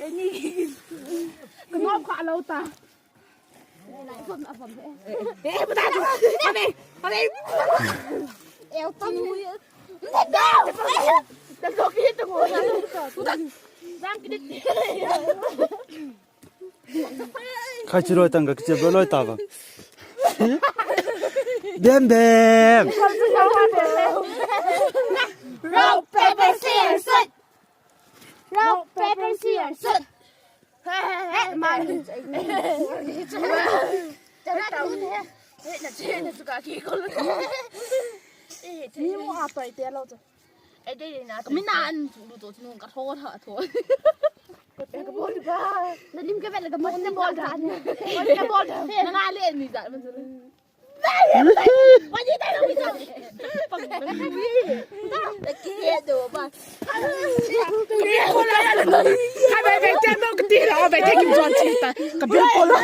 cái gì cái ngóp khỏa lâu ta em ta đi eo tông đâu đừng có kia tôi ngồi giang cái đít 같이 로했던 거 그치 뭘 로했다 봐 뱀뱀 rock paper scissors rock paper scissors mà cho nó đâu thế là trên là cả kia conนี่มึงอาไปเตี้ยเราจะไอ้ได้นะก็ไม่นานดูตัวนู้นกระโทษเหรอโทษเป็นกระโปรงบ้าแล้วนิ่มก็เป็นกระโปรงกระโปรงกันกระโปรงเฮ้ยน่าเล่นนี่จ้ะมันจะวันนี้ได้เราไม่จ้ะปังตะเกียบดูป่ะตัวนี้คนละอะไรใครไปเจ๊นต้องกระตีเราไปเจ๊กินจอนชีตากระเบื้องคนละ